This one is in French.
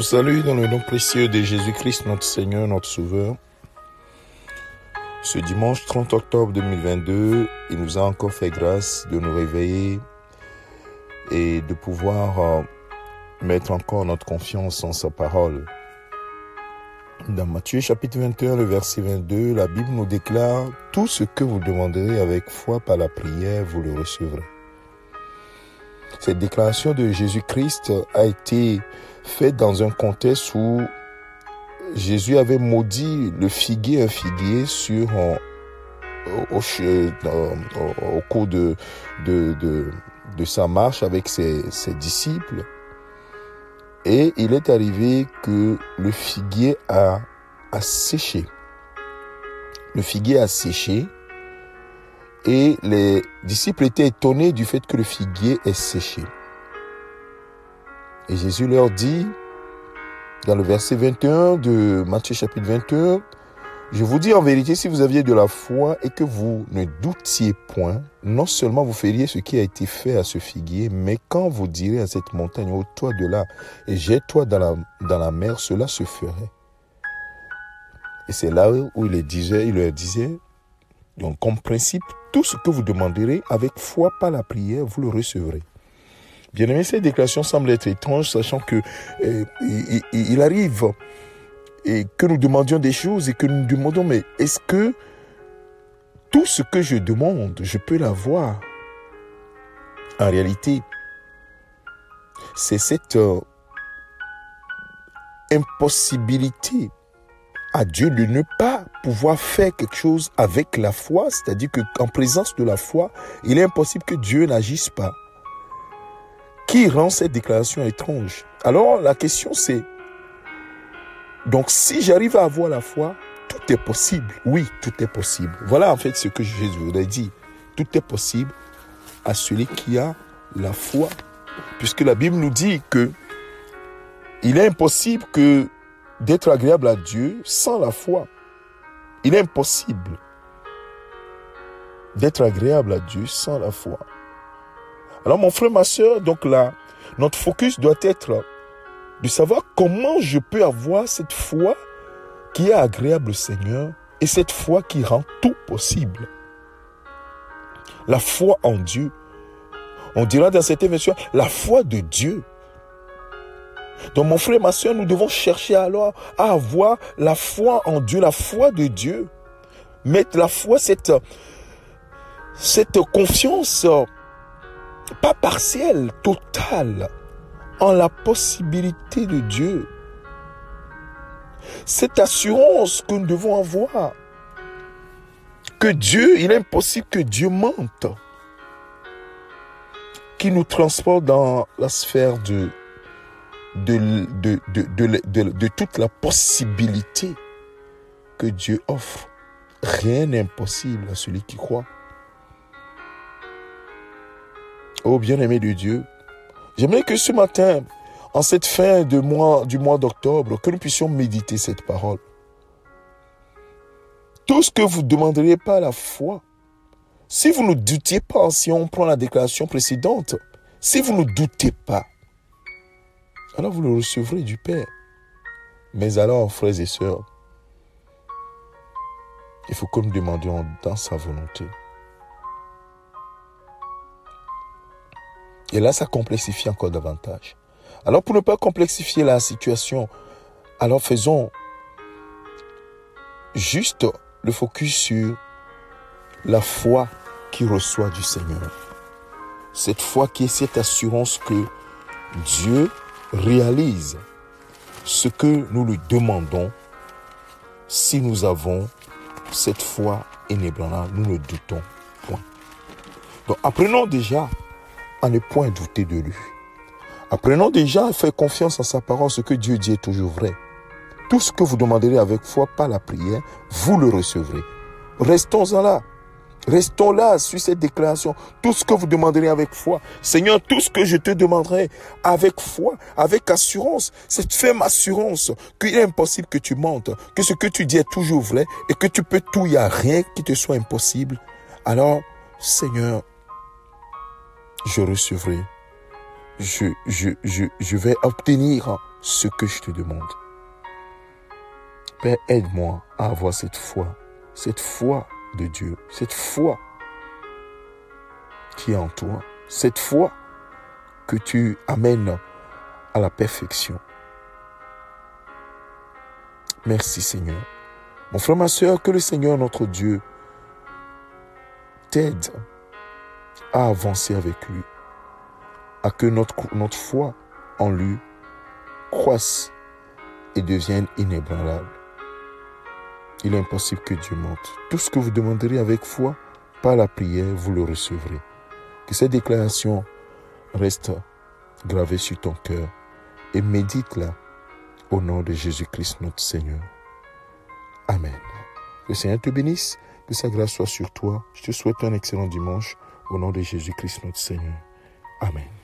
vous salue dans le nom précieux de Jésus-Christ, notre Seigneur, notre Sauveur. Ce dimanche 30 octobre 2022, il nous a encore fait grâce de nous réveiller et de pouvoir mettre encore notre confiance en sa parole. Dans Matthieu chapitre 21, le verset 22, la Bible nous déclare « Tout ce que vous demanderez avec foi par la prière, vous le recevrez ». Cette déclaration de Jésus-Christ a été faite dans un contexte où Jésus avait maudit un figuier au cours de sa marche avec ses disciples. Et il est arrivé que le figuier a séché. Le figuier a séché. Et les disciples étaient étonnés du fait que le figuier est séché. Et Jésus leur dit, dans le verset 21 de Matthieu chapitre 21, « Je vous dis en vérité, si vous aviez de la foi et que vous ne doutiez point, non seulement vous feriez ce qui a été fait à ce figuier, mais quand vous direz à cette montagne, ôte-toi de là et jette-toi dans la mer, cela se ferait. » Et c'est là où il leur disait, donc comme principe, tout ce que vous demanderez avec foi par la prière, vous le recevrez. Bien aimé, cette déclaration semble être étrange, sachant que il arrive et que nous demandions des choses et que nous nous demandons, mais est-ce que tout ce que je demande, je peux l'avoir? En réalité, c'est cette impossibilité à Dieu de ne pas pouvoir faire quelque chose avec la foi, c'est-à-dire qu'en présence de la foi, il est impossible que Dieu n'agisse pas. Qui rend cette déclaration étrange? Alors la question c'est, donc si j'arrive à avoir la foi, tout est possible. Oui, tout est possible. Voilà en fait ce que Jésus voudrait dire. Tout est possible à celui qui a la foi. Puisque la Bible nous dit que il est impossible d'être agréable à Dieu sans la foi. Il est impossible d'être agréable à Dieu sans la foi. Alors mon frère, ma soeur, donc là, notre focus doit être de savoir comment je peux avoir cette foi qui est agréable au Seigneur et cette foi qui rend tout possible. La foi en Dieu. On dira dans cette version, la foi de Dieu. Donc mon frère, ma soeur, nous devons chercher alors à avoir la foi en Dieu, la foi de Dieu. Mettre la foi, cette confiance, pas partielle, totale, en la possibilité de Dieu. Cette assurance que nous devons avoir, que Dieu, il est impossible que Dieu mente, qui nous transporte dans la sphère de toute la possibilité que Dieu offre. Rien n'est impossible à celui qui croit. Oh bien-aimé de Dieu, j'aimerais que ce matin, en cette fin du mois d'octobre, que nous puissions méditer cette parole. Tout ce que vous demanderiez par la foi, si vous ne doutiez pas, si on prend la déclaration précédente, si vous ne doutez pas, alors vous le recevrez du Père. Mais alors, frères et sœurs, il faut que nous demandions dans sa volonté. Et là, ça complexifie encore davantage. Alors, pour ne pas complexifier la situation, alors faisons juste le focus sur la foi qui reçoit du Seigneur. Cette foi qui est cette assurance que Dieu réalise ce que nous lui demandons si nous avons cette foi inébranlable, nous ne doutons point. Donc apprenons déjà à ne point douter de lui. Apprenons déjà à faire confiance en sa parole, ce que Dieu dit est toujours vrai. Tout ce que vous demanderez avec foi par la prière, vous le recevrez. Restons-en là. Restons là sur cette déclaration. Tout ce que vous demanderez avec foi. Seigneur, tout ce que je te demanderai avec foi, avec assurance, cette ferme assurance qu'il est impossible que tu mentes, que ce que tu dis est toujours vrai et que tu peux tout, il n'y a rien qui te soit impossible. Alors, Seigneur, je recevrai je vais obtenir ce que je te demande. Père, aide-moi à avoir cette foi de Dieu, cette foi qui est en toi, cette foi que tu amènes à la perfection. Merci Seigneur. Mon frère, ma soeur, que le Seigneur notre Dieu t'aide à avancer avec lui, à que notre foi en lui croisse et devienne inébranlable. Il est impossible que Dieu mente. Tout ce que vous demanderez avec foi, par la prière, vous le recevrez. Que cette déclaration reste gravée sur ton cœur et médite-la au nom de Jésus-Christ notre Seigneur. Amen. Que le Seigneur te bénisse, que sa grâce soit sur toi. Je te souhaite un excellent dimanche au nom de Jésus-Christ notre Seigneur. Amen.